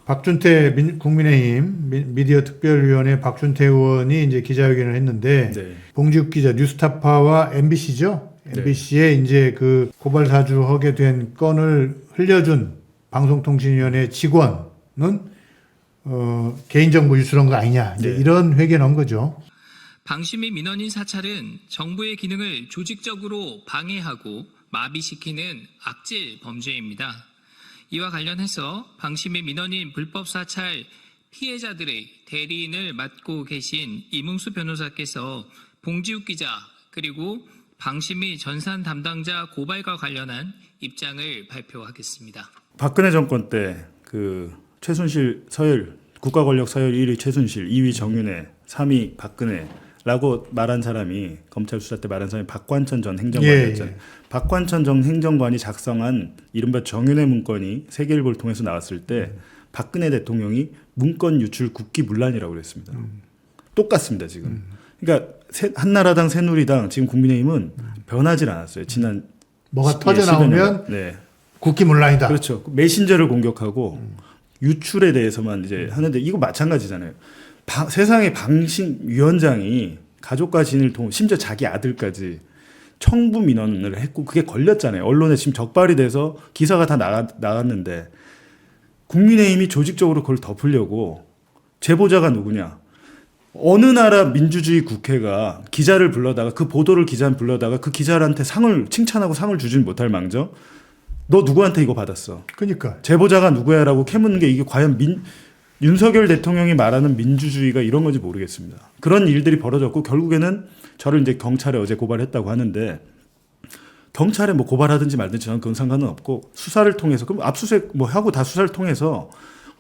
박준태 국민의힘 미디어 특별위원회 박준태 의원이 이제 기자회견을 했는데 네. 봉지욱 기자 뉴스타파와 MBC죠. MBC에 이제 그 고발 사주하게 된 건을 흘려준 방송통신위원회 직원은 개인정보 유출한 거 아니냐 이제 네. 이런 회견한 거죠. 방심의 민원인 사찰은 정부의 기능을 조직적으로 방해하고 마비시키는 악질 범죄입니다. 이와 관련해서 방심의 민원인 불법 사찰 피해자들의 대리인을 맡고 계신 이문수 변호사께서 봉지욱 기자 그리고 방심의 전산 담당자 고발과 관련한 입장을 발표하겠습니다. 박근혜 정권 때 그 최순실 서열 국가권력 서열 1위 최순실, 2위 정윤회, 3위 박근혜라고 말한 사람이 검찰 수사 때 말한 사람이 박관천 전 행정관이었잖아요. 박관천 전 행정관이 작성한 이른바 정윤회 문건이 세계일보를 통해서 나왔을 때 박근혜 대통령이 문건 유출 국기문란이라고 그랬습니다. 똑같습니다 지금. 그러니까 한나라당, 새누리당, 지금 국민의힘은 변하지 않았어요. 지난 뭐가 10여 터져 나오면 네. 국기문란이다. 그렇죠. 메신저를 공격하고 유출에 대해서만 이제 하는데 이거 마찬가지잖아요. 세상의 방심위원장이 가족과 지인을 통해 심지어 자기 아들까지 청부 민원을 했고 그게 걸렸잖아요. 언론에 지금 적발이 돼서 기사가 다 나갔는데 국민의힘이 조직적으로 그걸 덮으려고 제보자가 누구냐. 어느 나라 민주주의 국회가 기자를 불러다가 그 보도를 기자를 불러다가 그 기자한테 칭찬하고 상을 주진 못할 망정 너 누구한테 이거 받았어? 그러니까 제보자가 누구야라고 캐묻는 게 이게 과연 윤석열 대통령이 말하는 민주주의가 이런 건지 모르겠습니다. 그런 일들이 벌어졌고 결국에는 저를 이제 경찰에 어제 고발했다고 하는데 경찰에 뭐 고발하든지 말든지 저는 그건 상관은 없고 수사를 통해서 그럼 압수수색 뭐 하고 다 수사를 통해서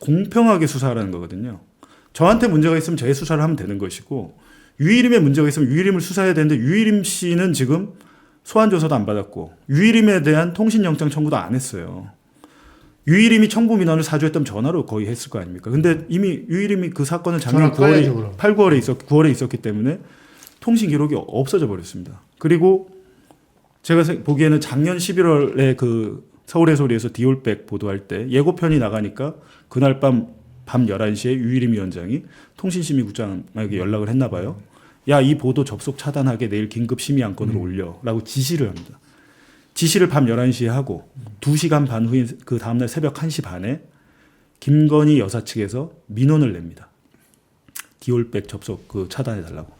공평하게 수사하라는 거거든요. 저한테 문제가 있으면 제 수사를 하면 되는 것이고 유일임에 문제가 있으면 유일임을 수사해야 되는데 유일임 씨는 지금 소환 조사도 안 받았고 유일임에 대한 통신영장 청구도 안 했어요. 유일임이 청부 민원을 사주했다면 전화로 거의 했을 거 아닙니까? 근데 이미 유일임이 그 사건은 작년 9월에 9월에 있었기 때문에 통신 기록이 없어져 버렸습니다. 그리고 제가 보기에는 작년 11월에 그 서울의 소리에서 디올백 보도할 때 예고편이 나가니까 그날 밤 11시에 유일임 위원장이 통신심의국장에게 연락을 했나 봐요. 야, 이 보도 접속 차단하게 내일 긴급 심의 안건으로 올려라고 지시를 합니다. 지시를 밤 11시에 하고 2시간 반 후인 그 다음날 새벽 1시 반에 김건희 여사 측에서 민원을 냅니다. 디올백 접속 그 차단해달라고.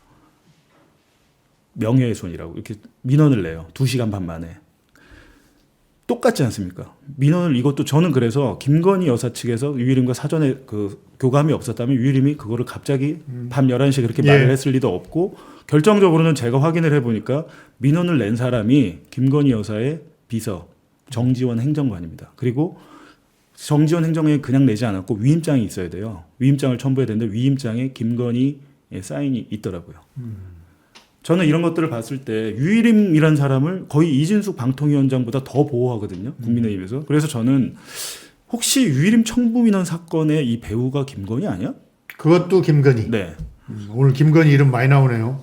명예훼손이라고 이렇게 민원을 내요. 2시간 반 만에. 똑같지 않습니까? 민원을 이것도 저는 그래서 김건희 여사 측에서 유일임과 사전에 그 교감이 없었다면 유일임이 그거를 갑자기 밤 11시에 그렇게 말을 했을 리도 없고 결정적으로는 제가 확인을 해보니까 민원을 낸 사람이 김건희 여사의 비서 정지원 행정관입니다. 그리고 정지원 행정관이 그냥 내지 않았고 위임장이 있어야 돼요. 위임장을 첨부해야 되는데 위임장에 김건희의 사인이 있더라고요. 저는 이런 것들을 봤을 때 유일임이란 사람을 거의 이진숙 방통위원장보다 더 보호하거든요. 국민의힘에서. 그래서 저는 혹시 유일임 청부민원 사건의 이 배우가 김건희 아니야? 그것도 김건희. 네. 오늘 김건희 이름 많이 나오네요.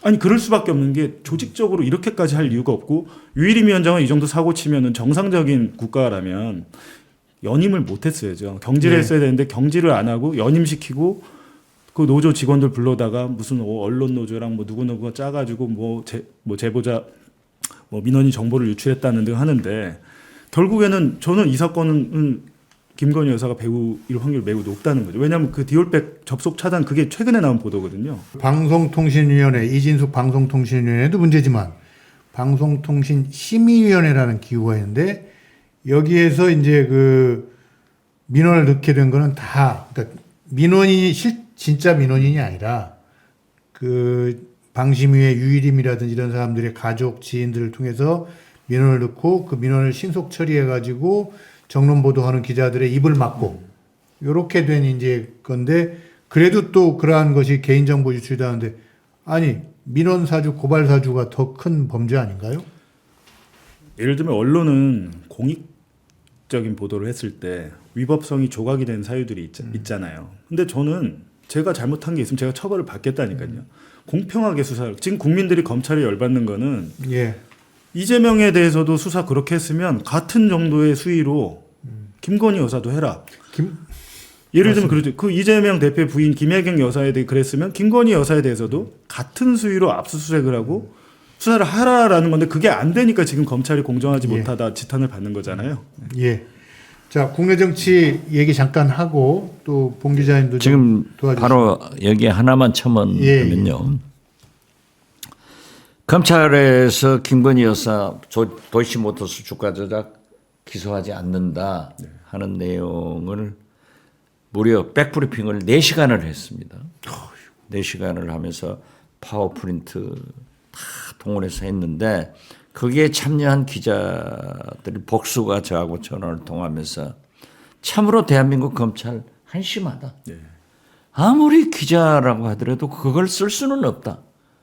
아니 그럴 수밖에 없는 게 조직적으로 이렇게까지 할 이유가 없고 유일임 위원장은 이 정도 사고 치면은 정상적인 국가라면 연임을 못했어야죠. 경질을 했어야 되는데 경질을 안 하고 연임시키고 그 노조 직원들 불러다가 무슨 언론 노조랑 뭐 누구누구가 짜가지고 뭐 제보자 뭐 민원인 정보를 유출했다는 등 하는데 결국에는 저는 이 사건은 김건희 여사가 배우일 확률이 매우 높다는 거죠. 왜냐하면 그 디올백 접속 차단 그게 최근에 나온 보도거든요. 방송통신위원회 이진숙 방송통신위원회도 문제지만 방송통신심의위원회라는 기구가 있는데 여기에서 이제 그 민원을 넣게 된 거는 다 그러니까 민원인이 진짜 민원인이 아니라 그 방심위의 유일임이라든지 이런 사람들의 가족 지인들을 통해서 민원을 넣고 그 민원을 신속 처리해가지고 정론 보도하는 기자들의 입을 막고 이렇게 된 이제 건데 그래도 또 그러한 것이 개인정보 유출이다는데 아니 민원 사주 고발 사주가 더 큰 범죄 아닌가요? 예를 들면 언론은 공익적인 보도를 했을 때 위법성이 조각이 된 사유들이 있잖아요. 근데 저는 제가 잘못한 게 있으면 제가 처벌을 받겠다니까요. 공평하게 수사를. 지금 국민들이 검찰에 열받는 거는 이재명에 대해서도 수사 그렇게 했으면 같은 정도의 수위로 김건희 여사도 해라. 예를 들면 그러죠. 그 이재명 대표의 부인 김혜경 여사에 대해 그랬으면 김건희 여사에 대해서도 같은 수위로 압수수색을 하고 수사를 하라라는 건데 그게 안 되니까 지금 검찰이 공정하지 예. 못하다 지탄을 받는 거잖아요. 예. 자, 국내 정치 얘기 잠깐 하고 또 봉 기자님도 지금 좀 도와주시죠. 바로 여기 하나만 첨언하면요. 검찰에서 김건희 여사 도이치모터스 주가 조작 기소하지 않는다 하는 내용을 무려 백브리핑을 4시간을 했습니다. 4시간을 하면서 파워프린트 다 동원해서 했는데 거기에 참여한 기자들이 복수가 저하고 전화를 통하면서 참으로 대한민국 검찰 한심하다. 아무리 기자라고 하더라도 그걸 쓸 수는 없다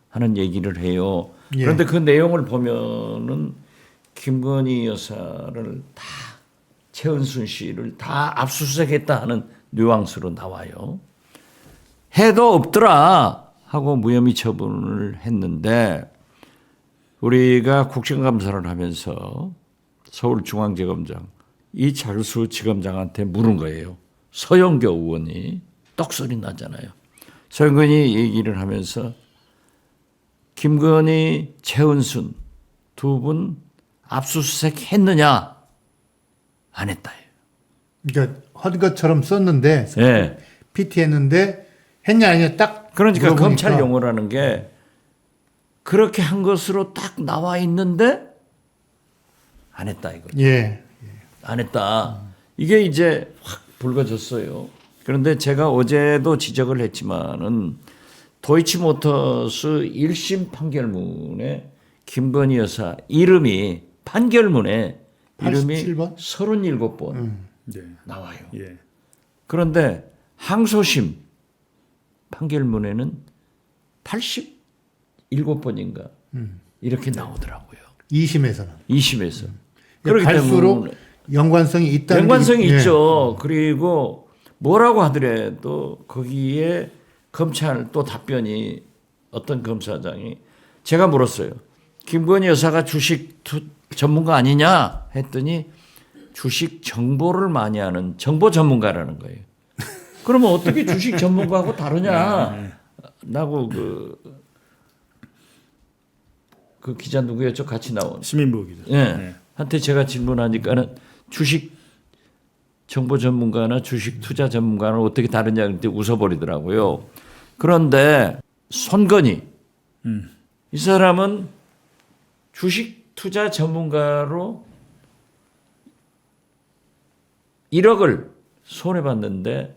하는 얘기를 해요. 예. 그런데 그 내용을 보면은 김건희 여사를 다 최은순 씨를 다 압수수색했다 하는 뉘앙스로 나와요. 해도 없더라 하고 무혐의 처분을 했는데 우리가 국정감사를 하면서 서울중앙지검장 이철수 지검장한테 물은 거예요. 서영교 의원이 떡소리 나잖아요. 서영교 의원이 얘기를 하면서 김건희, 최은순 두 분 압수수색 했느냐? 안 했다. 그러니까 헛 것처럼 썼는데 예. PT 했는데 했냐 아니냐 딱 그러니까 물어보니까 검찰 용어라는 게 그렇게 한 것으로 딱 나와 있는데 안 했다 이거. 예. 안 했다. 이게 이제 확 불거졌어요. 그런데 제가 어제도 지적을 했지만은 도이치모터스 1심 판결문에 김건희 여사 이름이 판결문에 이름이 87번? 37번 네. 나와요. 예. 그런데 항소심 판결문에는 87번인가 이렇게 나오더라고요. 2심에서는 2심에서. 갈수록 연관성이 있다는 연관성이 게- 예. 있죠. 그리고 뭐라고 하더라도 거기에 검찰 또 답변이 어떤 검사장이 제가 물었어요. 김건희 여사가 주식 전문가 아니냐 했더니 주식 정보를 많이 하는 정보 전문가라는 거예요. 그러면 어떻게 주식 전문가하고 다르냐? 라고 그 기자 누구였죠? 같이 나온. 시민보 기자. 예. 네. 한테 제가 질문하니까는 주식 정보 전문가나 주식 투자 전문가는 어떻게 다르냐 그때 웃어버리더라고요. 그런데 손건희 이 사람은 주식 투자 전문가로 1억을 손해봤는데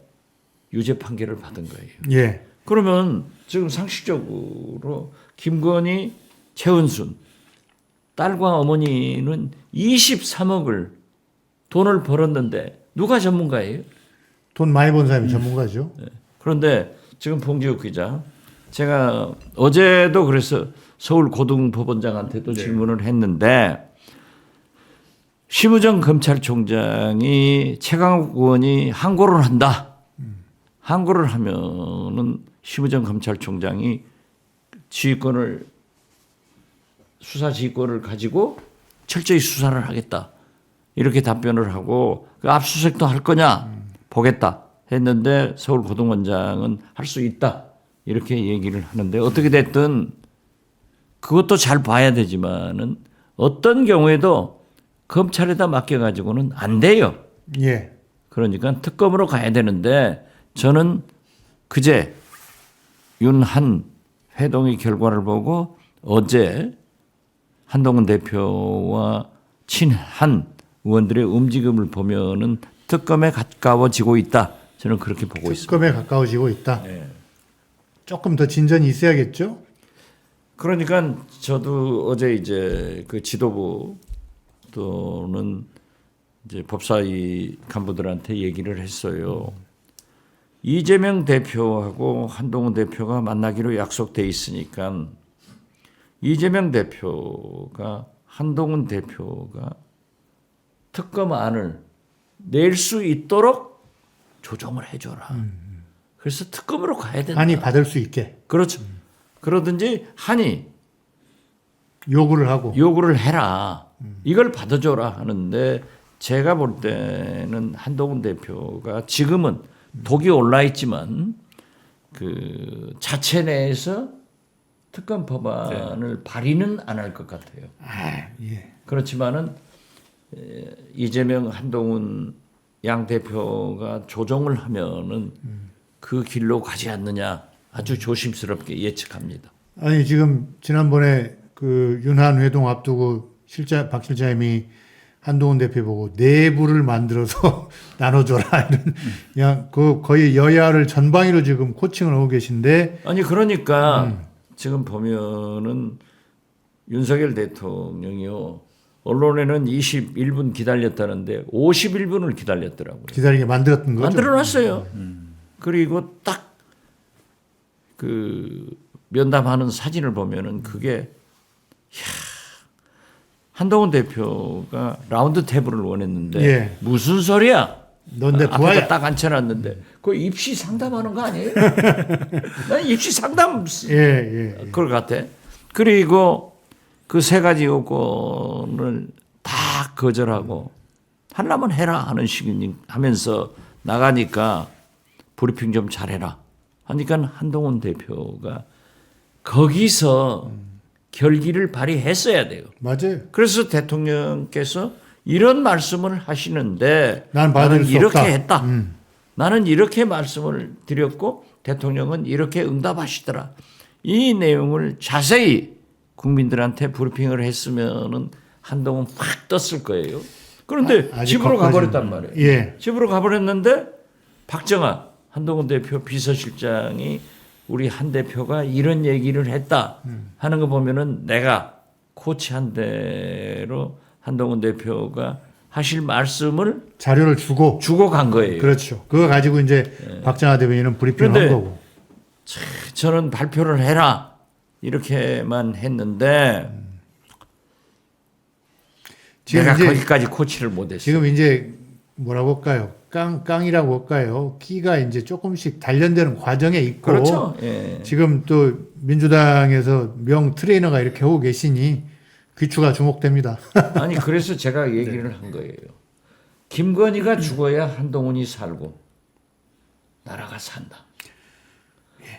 유죄 판결을 받은 거예요. 예. 그러면 지금 상식적으로 김건희, 최은순 딸과 어머니는 23억을 돈을 벌었는데 누가 전문가예요? 돈 많이 번 사람이 전문가죠. 그런데 지금 봉지욱 기자 제가 어제도 그래서 서울고등법원장한테도 질문을 했는데 심우정 검찰총장이 최강욱 의원이 항고를 한다. 항고를 하면은 심우정 검찰총장이 지휘권을 수사 지휘권을 가지고 철저히 수사를 하겠다. 이렇게 답변을 하고 그 압수수색도 할 거냐 보겠다 했는데 서울고등원장은 할 수 있다. 이렇게 얘기를 하는데 어떻게 됐든 그것도 잘 봐야 되지만은 어떤 경우에도 검찰에다 맡겨가지고는 안 돼요. 예. 그러니까 특검으로 가야 되는데 저는 그제 윤한 회동의 결과를 보고 어제 한동훈 대표와 친한 의원들의 움직임을 보면은 특검에 가까워지고 있다. 저는 그렇게 보고 있습니다. 특검에 가까워지고 있다. 네. 조금 더 진전이 있어야겠죠. 그러니까 저도 어제 이제 그 지도부 또는 이제 법사위 간부들한테 얘기를 했어요. 이재명 대표하고 한동훈 대표가 만나기로 약속돼 있으니까 이재명 대표가 한동훈 대표가 특검안을 낼 수 있도록 조정을 해줘라. 그래서 특검으로 가야 된다. 한이 받을 수 있게 그렇죠. 그러든지 한이 요구를 하고. 요구를 해라. 이걸 받아줘라 하는데 제가 볼 때는 한동훈 대표가 지금은 독이 올라 있지만 그 자체 내에서 특검 법안을 발의는 안 할 것 같아요. 예. 그렇지만은 이재명, 한동훈 양 대표가 조정을 하면은 그 길로 가지 않느냐 아주 조심스럽게 예측합니다. 아니 지금 지난번에 그 윤한 회동 앞두고 박 실장님이 한동훈 대표 보고 내부를 만들어서 나눠줘라 이런 그냥 그 거의 여야를 전방위로 지금 코칭을 하고 계신데 아니 그러니까 지금 보면은 윤석열 대통령이요 언론에는 21분 기다렸다는데 51분을 기다렸더라고요. 기다리게 만들었던 거죠. 만들어놨어요. 그리고 딱 그 면담하는 사진을 보면은 그게 한동훈 대표가 라운드 테이블을 원했는데 예. 무슨 소리야? 넌 내 부하야. 앞에다 딱 앉혀놨는데 그 입시 상담하는 거 아니에요? 난 입시 상담 예. 그걸 같아. 그리고 그 세 가지 요건을 다 거절하고 하려면 해라 하는 식이 하면서 나가니까 브리핑 좀 잘해라. 하니까 한동훈 대표가 거기서 결기를 발휘했어야 돼요. 맞아요. 그래서 대통령께서 이런 말씀을 하시는데 난 받을 나는 수 이렇게 없다. 했다. 나는 이렇게 말씀을 드렸고 대통령은 이렇게 응답하시더라. 이 내용을 자세히 국민들한테 브리핑을 했으면은 한동훈 확 떴을 거예요. 그런데 아직 집으로 거기까지는. 가버렸단 말이에요. 예. 집으로 가버렸는데 박정아 한동훈 대표 비서실장이 우리 한 대표가 이런 얘기를 했다 하는 거 보면은 내가 코치한 대로 한동훈 대표가 하실 말씀을 자료를 주고 간 거예요. 그렇죠. 그거 가지고 이제 박정하 대변인은 브리핑을 한 그런데 거고. 저는 발표를 해라 이렇게만 했는데 지금 내가 이제 거기까지 코치를 못했어요. 지금 이제 뭐라고 할까요? 깡이라고 할까요? 끼가 이제 조금씩 단련되는 과정에 있고. 그렇죠. 예. 지금 또 민주당에서 명 트레이너가 이렇게 하고 계시니 귀추가 주목됩니다. 아니 그래서 제가 얘기를 한 거예요. 김건희가 죽어야 한동훈이 살고 나라가 산다.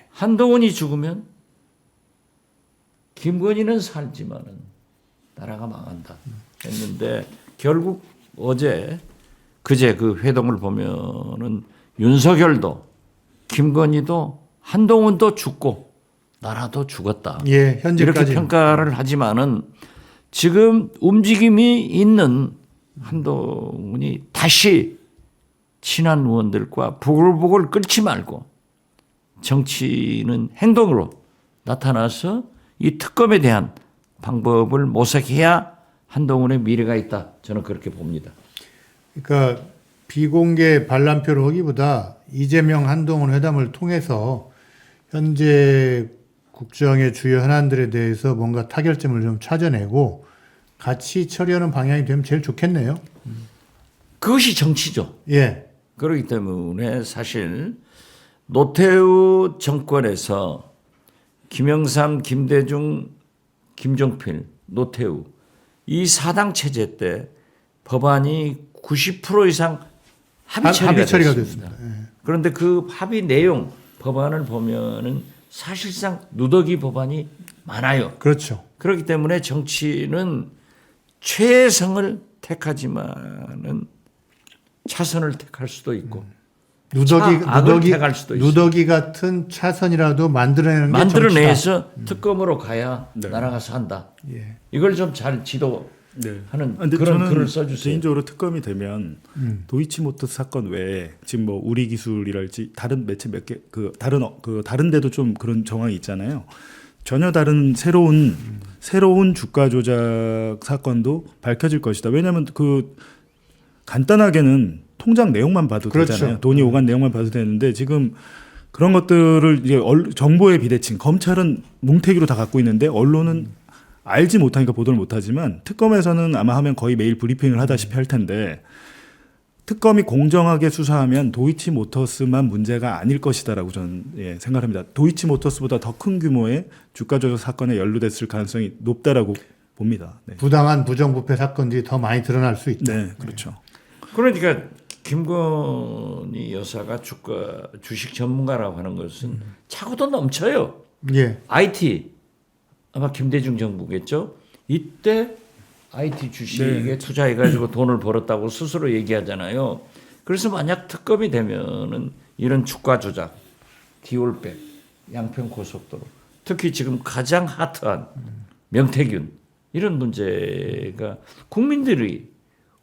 한동훈이 죽으면 김건희는 살지만은 나라가 망한다 했는데 결국 어제 그제 그 회동을 보면은 윤석열도 김건희도 한동훈도 죽고 나라도 죽었다. 예, 현재까지. 이렇게 평가를 하지만은 지금 움직임이 있는 한동훈이 다시 친한 의원들과 부글부글 끓지 말고 정치는 행동으로 나타나서 이 특검에 대한 방법을 모색해야 한동훈의 미래가 있다. 저는 그렇게 봅니다. 그러니까 비공개 반란표를 하기보다 이재명 한동훈 회담을 통해서 현재 국정의 주요 현안들에 대해서 뭔가 타결점을 좀 찾아내고 같이 처리하는 방향이 되면 제일 좋겠네요. 그것이 정치죠. 예. 그렇기 때문에 사실 노태우 정권에서 김영삼, 김대중, 김종필, 노태우 이 사당 체제 때 법안이 90% 이상 합의 처리가 됐습니다. 예. 그런데 그 합의 내용 법안을 보면은 사실상 누더기 법안이 많아요. 그렇죠. 그렇기 때문에 정치는 최성을 택하지만은 차선을 택할 수도 있고 악을 택할 수도 있어요. 누더기 같은 차선이라도 만들어내는 게 정치다. 만들어내서 특검으로 가야 나라가 산다. 예. 이걸 좀 잘 지도하는 근데 그런 저는 글을 써주세요. 개인적으로 특검이 되면 도이치모터스 사건 외에 지금 뭐 우리 기술이랄지 다른 매체 몇 개 다른 데도 좀 그런 정황이 있잖아요. 전혀 다른 새로운 주가 조작 사건도 밝혀질 것이다. 왜냐하면 그 간단하게는 통장 내용만 봐도 그렇죠. 되잖아요. 돈이 오간 내용만 봐도 되는데 지금 그런 것들을 이제 정보의 비대칭, 검찰은 뭉태기로 다 갖고 있는데 언론은 알지 못하니까 보도를 못하지만 특검에서는 아마 하면 거의 매일 브리핑을 하다시피 할 텐데 특검이 공정하게 수사하면 도이치모터스만 문제가 아닐 것이다라고 저는 생각합니다. 도이치모터스보다 더 큰 규모의 주가 조작 사건에 연루됐을 가능성이 높다라고 봅니다. 네. 부당한 부정부패 사건들이 더 많이 드러날 수 있다. 네, 그렇죠. 그러니까 김건희 여사가 주식 전문가라고 하는 것은 차고도 넘쳐요. 예. IT 아마 김대중 정부겠죠. 이때 IT 주식에 투자해가지고 돈을 벌었다고 스스로 얘기하잖아요. 그래서 만약 특검이 되면은 이런 주가 조작, 디올백, 양평 고속도로, 특히 지금 가장 핫한 명태균 이런 문제가 국민들이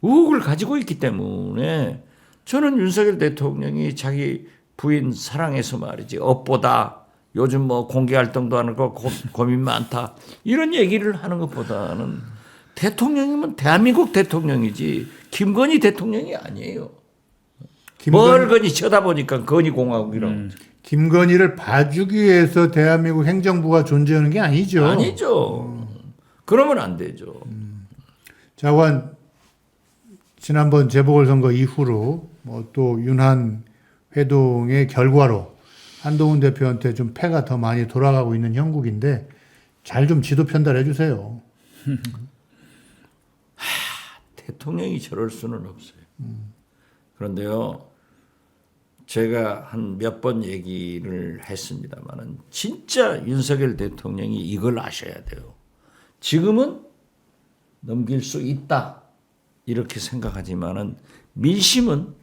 의혹을 가지고 있기 때문에 저는 윤석열 대통령이 자기 부인 사랑해서 말이지 업보다 요즘 뭐 공개 활동도 하는 거 고민 많다 이런 얘기를 하는 것보다는 대통령이면 대한민국 대통령이지 김건희 대통령이 아니에요. 뭘 건이 쳐다보니까 건희공화국이라고. 김건희를 봐주기 위해서 대한민국 행정부가 존재하는 게 아니죠. 아니죠. 그러면 안 되죠. 자관 지난번 재보궐선거 이후로 뭐 또 윤한 회동의 결과로 한동훈 대표한테 좀 패가 더 많이 돌아가고 있는 형국인데 잘 좀 지도 편달해 주세요. 대통령이 저럴 수는 없어요. 그런데요, 제가 한 몇 번 얘기를 했습니다만은 진짜 윤석열 대통령이 이걸 아셔야 돼요. 지금은 넘길 수 있다 이렇게 생각하지만은 민심은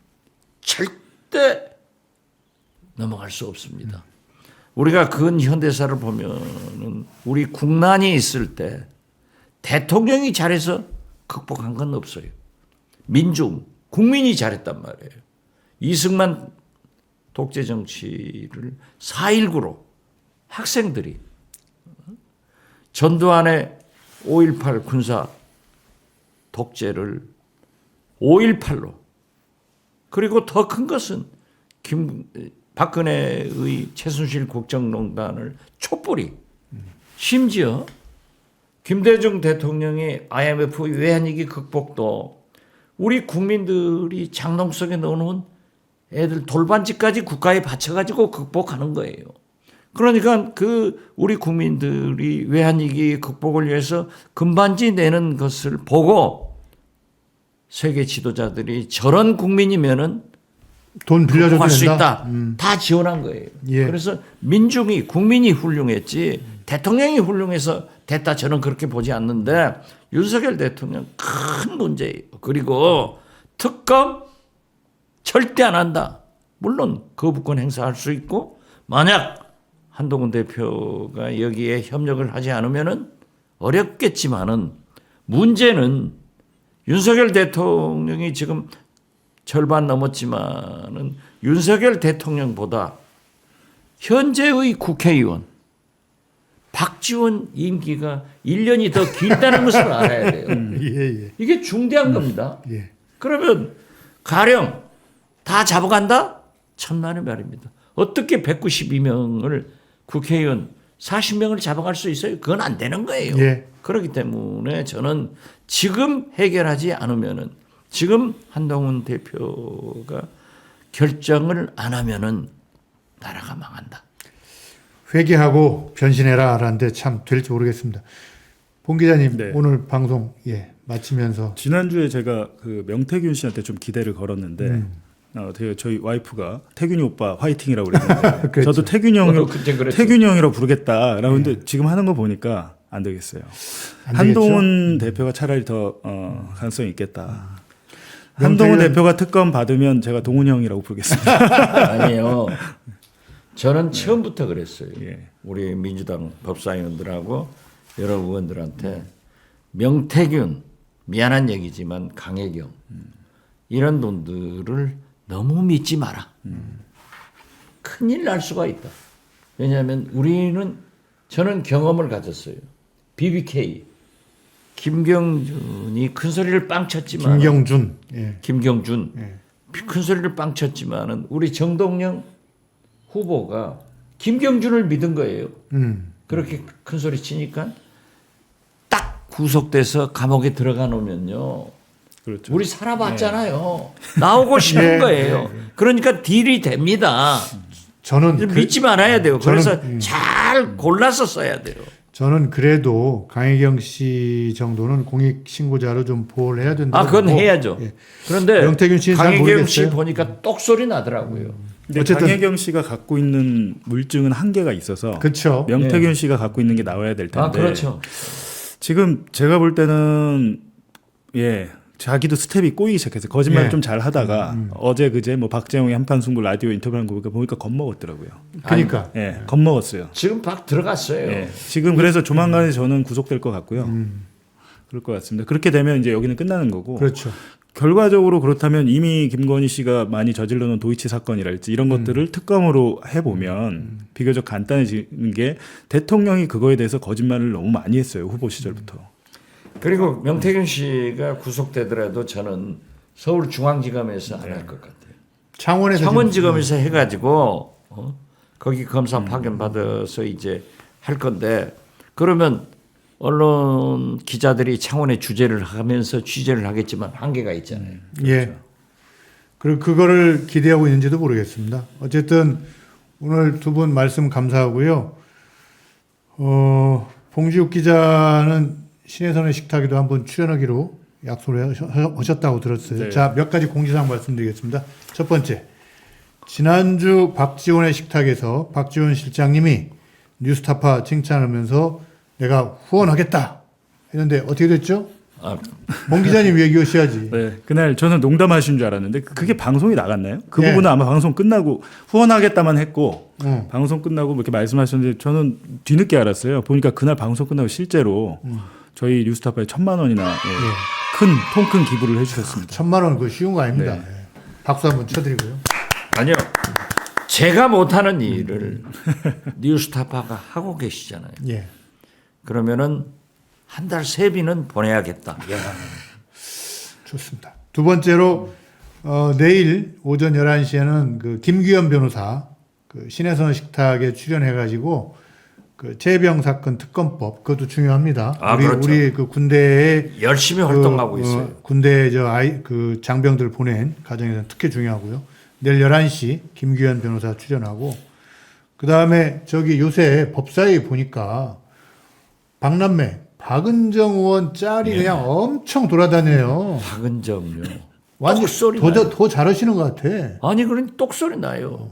절대 넘어갈 수 없습니다. 우리가 근현대사를 보면은 우리 국난이 있을 때 대통령이 잘해서 극복한 건 없어요. 민중, 국민이 잘했단 말이에요. 이승만 독재 정치를 4.19로 학생들이 전두환의 5.18 군사 독재를 5.18로 그리고 더 큰 것은 박근혜의 최순실 국정농단을 촛불이 심지어 김대중 대통령의 IMF 외환위기 극복도 우리 국민들이 장롱 속에 넣어놓은 애들 돌반지까지 국가에 바쳐가지고 극복하는 거예요. 그러니까 그 우리 국민들이 외환위기 극복을 위해서 금반지 내는 것을 보고 세계 지도자들이 저런 국민이면은 돈 빌려줘도 극복할 수 된다. 있다. 다 지원한 거예요. 예. 그래서 민중이 국민이 훌륭했지 대통령이 훌륭해서 됐다 저는 그렇게 보지 않는데 윤석열 대통령 큰 문제예요. 그리고 특검 절대 안 한다. 물론 거부권 행사할 수 있고 만약 한동훈 대표가 여기에 협력을 하지 않으면은 어렵겠지만은 문제는 윤석열 대통령이 지금 절반 넘었지만은 윤석열 대통령보다 현재의 국회의원 박지원 임기가 1년이 더 길다는 것을 알아야 돼요. 예. 이게 중대한 겁니다. 예. 그러면 가령 다 잡아간다? 천만의 말입니다. 어떻게 192명을 국회의원 40명을 잡아갈 수 있어요? 그건 안 되는 거예요. 예. 그렇기 때문에 저는 지금 해결하지 않으면은 지금 한동훈 대표가 결정을 안 하면은 나라가 망한다. 회개하고 변신해라 라는데 참 될지 모르겠습니다. 봉 기자님 네. 오늘 방송 마치면서 지난주에 제가 그 명태균 씨한테 좀 기대를 걸었는데 저희 와이프가 태균이 오빠 화이팅이라고 그랬는데 그렇죠. 저도 태균이 그때 그랬죠. 태균이 형이라고 부르겠다라고 했는데 지금 하는 거 보니까 안 되겠어요. 안 한동훈 대표가 차라리 더 가능성이 있겠다. 한동훈 대표가 특검 받으면 제가 동훈 형이라고 부르겠습니다. 아니에요. 저는 처음부터 그랬어요. 예. 우리 민주당 법사위원들하고 여러 의원들한테 명태균 미안한 얘기지만 강혜경 이런 분들을 너무 믿지 마라. 큰일 날 수가 있다. 왜냐하면 저는 경험을 가졌어요. BBK 김경준이 큰 소리를 빵 쳤지만 김경준 큰 소리를 빵 쳤지만은 우리 정동영 후보가 김경준을 믿은 거예요. 그렇게 큰 소리 치니까 딱 구속돼서 감옥에 들어가 놓으면요. 그렇죠. 우리 살아봤잖아요. 나오고 싶은 거예요. 그러니까 딜이 됩니다. 저는 믿지 말아야 돼요. 그래서 잘 골라서 써야 돼요. 저는 그래도 강혜경 씨 정도는 공익 신고자로 좀 보호를 해야 된다. 그건 해야죠. 예. 그런데 명태균 씨는 잘 강혜경 씨 모르겠어요. 보니까 똑소리 나더라고요. 근데 어쨌든- 강혜경 씨가 갖고 있는 물증은 한계가 있어서 그렇죠. 명태균 씨가 갖고 있는 게 나와야 될 텐데. 그렇죠. 지금 제가 볼 때는 자기도 스텝이 꼬이기 시작해서 거짓말 예. 좀 잘 하다가 어제 그제 뭐 박재홍이 한판 승부 라디오 인터뷰한 거 보니까 겁먹었더라고요. 그러니까 예, 겁먹었어요. 지금 박 들어갔어요. 예. 지금 그래서 조만간에 저는 구속될 것 같고요. 그럴 것 같습니다. 그렇게 되면 이제 여기는 끝나는 거고. 그렇죠. 결과적으로 그렇다면 이미 김건희 씨가 많이 저질러 놓은 도이치 사건이랄지 이런 것들을 특검으로 해보면 비교적 간단해지는 게 대통령이 그거에 대해서 거짓말을 너무 많이 했어요. 후보 시절부터. 그리고 명태균 씨가 구속되더라도 저는 서울중앙지검에서 안 할 것 같아요. 창원에서 창원지검에서 해가지고 거기 검사 파견 받아서 이제 할 건데 그러면 언론 기자들이 창원에 주재를 하면서 취재를 하겠지만 한계가 있잖아요. 예. 그리고 그거를 기대하고 있는지도 모르겠습니다. 어쨌든 오늘 두 분 말씀 감사하고요. 봉지욱 기자는 신혜선의 식탁에도 한번 출연하기로 약속을 하셨다고 들었어요. 네. 자, 몇 가지 공지사항 말씀드리겠습니다. 첫 번째, 지난주 박지원의 식탁에서 박지원 실장님이 뉴스타파 칭찬하면서 내가 후원하겠다 했는데 어떻게 됐죠? 봉 기자님 얘기하셔야지. 네, 그날 저는 농담하신 줄 알았는데 그게 방송이 나갔나요? 그 네. 부분은 아마 방송 끝나고 후원하겠다만 했고 응. 방송 끝나고 이렇게 말씀하셨는데 저는 뒤늦게 알았어요. 보니까 그날 방송 끝나고 실제로 저희 뉴스타파에 1,000만 원이나 통 큰 기부를 해주셨습니다. 1,000만 원 그거 쉬운 거 아닙니다. 네. 예. 박수 한번 쳐드리고요. 아니요. 제가 못하는 일을 뉴스타파가 하고 계시잖아요. 예. 그러면은 한 달 세비는 보내야겠다. 좋습니다. 두 번째로 내일 오전 11시에는 그 김규현 변호사 그 신혜선 식탁에 출연해가지고 그 최혜병 사건 특검법 그것도 중요합니다. 그렇죠. 우리 그 군대에 열심히 활동하고 있어요. 군대 그 장병들 보낸 가정에서는 특히 중요하고요. 내일 11시 김규현 변호사 출연하고 그 다음에 저기 요새 법사위 보니까 박남매 박은정 의원 짤이 그냥 엄청 돌아다녀요. 박은정요. 완전 똑소리 나요. 더 잘하시는 것 같아. 아니 그런 똑소리 나요.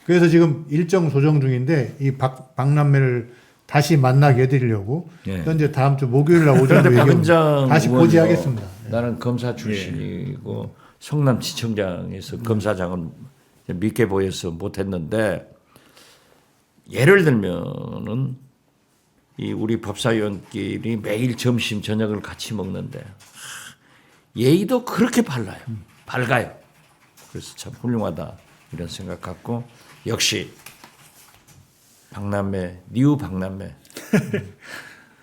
그래서 지금 일정 조정 중인데 이 박남매를 다시 만나게 해드리려고 예. 현재 다음 주 목요일 날 오전에 그런데 박은정 다시 의원도 고지하겠습니다. 나는 검사 출신이고 성남지청장에서 검사장은 믿게 보여서 못했는데 예를 들면은 이 우리 법사위원끼리 매일 점심 저녁을 같이 먹는데 예의도 그렇게 밝아요. 그래서 참 훌륭하다 이런 생각 갖고 역시 박남매 뉴 박남매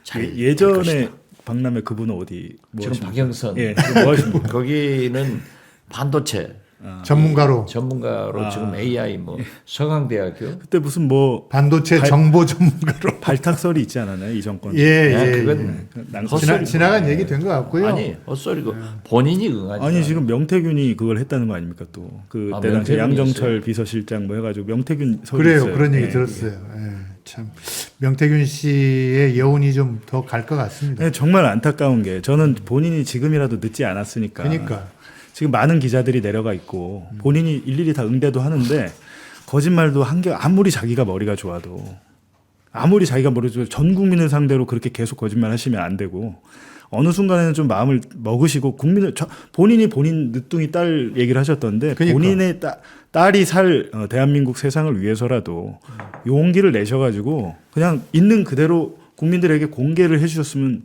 잘 예전에 될 것이다. 박람회 그분은 어디 뭐 지금 하십니까? 박영선 예, 뭐 하십니까? 거기는 반도체 전문가로 전문가로 지금 AI 뭐 서강대학교 그때 무슨 뭐 반도체 정보 전문가로 발탁설이 있지 않았나요? 이 정권. 그건 헛소리. 지나간 얘기 된 것 같고요. 아니 헛소리고 본인이 응하지 아니 지금 명태균이 그걸 했다는 거 아닙니까 또 그때 당시 명태균이 양정철 있어요? 비서실장 뭐 해가지고 명태균 설이 그래요. 있어요. 그런 얘기 예. 들었어요. 예, 참 명태균 씨의 여운이 좀 더 갈 것 같습니다. 네, 정말 안타까운 게 저는 본인이 지금이라도 늦지 않았으니까. 그러니까 지금 많은 기자들이 내려가 있고 본인이 일일이 다 응대도 하는데 거짓말도 한게 아무리 자기가 머리가 좋아도 전 국민을 상대로 그렇게 계속 거짓말 하시면 안 되고 어느 순간에는 좀 마음을 먹으시고 본인이 본인 늦둥이 딸 얘기를 하셨던데 그러니까. 본인의 딸이 살 대한민국 세상을 위해서라도 용기를 내셔가지고 그냥 있는 그대로 국민들에게 공개를 해주셨으면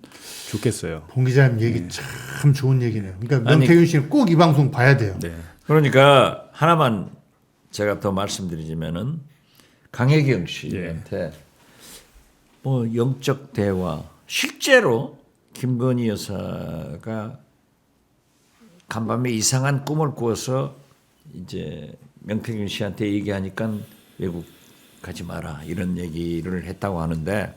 좋겠어요. 봉 기자님 얘기 참 좋은 얘기네요. 그러니까 아니, 명태균 씨는 꼭 이 방송 봐야 돼요. 네. 그러니까 하나만 제가 더 말씀드리자면은 강혜경 씨한테 뭐 영적 대화 실제로 김건희 여사가 간밤에 이상한 꿈을 꾸어서 이제 명태균 씨한테 얘기하니까 외국 가지 마라 이런 얘기를 했다고 하는데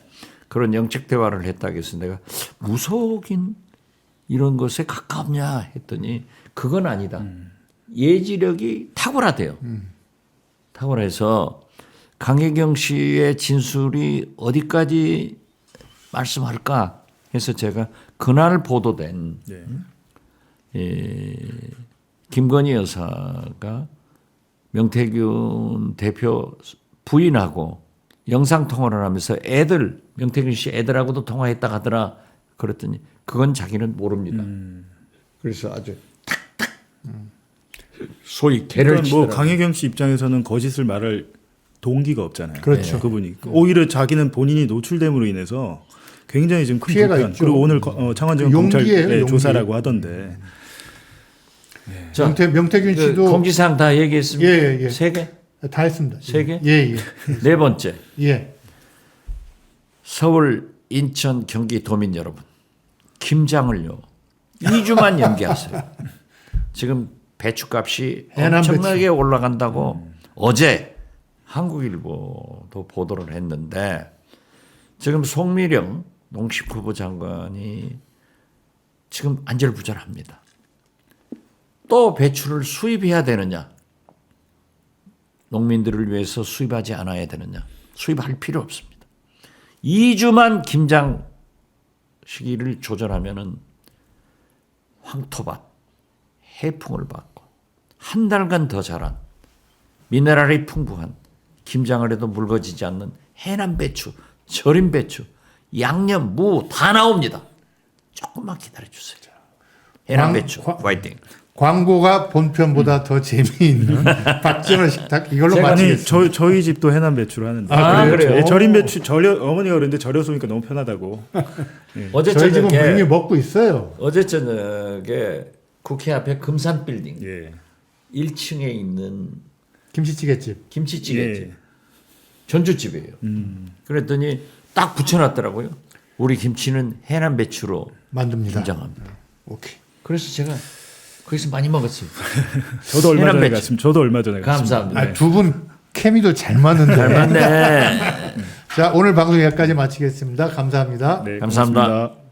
그런 영적 대화를 했다고 해서 내가 무속인 이런 것에 가깝냐 했더니 그건 아니다. 예지력이 탁월하대요. 탁월해서 강혜경 씨의 진술이 어디까지 말씀할까 해서 제가 그날 보도된 예. 김건희 여사가 명태균 대표 부인하고 영상 통화를 하면서 애들 명태균 씨 애들하고도 통화했다 하더라 그랬더니 그건 자기는 모릅니다. 그래서 아주 탁탁 소위 개를 그러니까 뭐 치더라고요. 강혜경 씨 입장에서는 거짓을 말할 동기가 없잖아요. 그렇죠. 그분이 오히려 자기는 본인이 노출됨으로 인해서 굉장히 지금 큰 피해가 불편. 있죠. 그리고 오늘 창원지검 검찰 용기예요, 용기. 조사라고 하던데. 자, 명태균 그 씨도 공지사항 다 얘기했습니다. 예, 예. 세 개? 다 했습니다. 세 개? 예, 예. 네 번째. 예. 서울, 인천, 경기 도민 여러분. 김장을요. 2주만 연기하세요. 지금 배추값이 해남 엄청나게 배추. 올라간다고 어제 한국일보도 보도를 했는데 지금 송미령 농식품부 장관이 지금 안절부절합니다. 또 배추를 수입해야 되느냐? 농민들을 위해서 수입하지 않아야 되느냐? 수입할 필요 없습니다. 2주만 김장 시기를 조절하면은 황토밭, 해풍을 받고 한 달간 더 자란 미네랄이 풍부한 김장을 해도 묽어지지 않는 해남 배추, 절임 배추, 양념, 무 다 나옵니다. 조금만 기다려 주세요. 해남 배추 화이팅. 광고가 본편보다 더 재미있는 박지원 식탁 이걸로 아니 마치겠습니다. 저희 집도 해남 배추를 하는데. 아, 그래요? 예, 절임 배추 어머니가 그러는데 절여서 오니까 너무 편하다고. 어제 저희 집은 저녁에 분명히 먹고 있어요. 어제 저녁에 국회 앞에 금산 빌딩 예. 1층에 있는 김치찌개집. 김치찌개집 예. 전주집이에요. 그랬더니 딱 붙여놨더라고요. 우리 김치는 해남 배추로 만듭니다. 김장합니다. 오케이. 그래서 제가 거기서 많이 먹었어요. 저도 얼마 해남 전에 배추. 갔습니다. 저도 얼마 전에 갔습니다. 감사합니다. 아, 두 분 케미도 잘 맞는데. 잘 맞네. 자, 오늘 방송 여기까지 마치겠습니다. 감사합니다. 네, 감사합니다. 고맙습니다.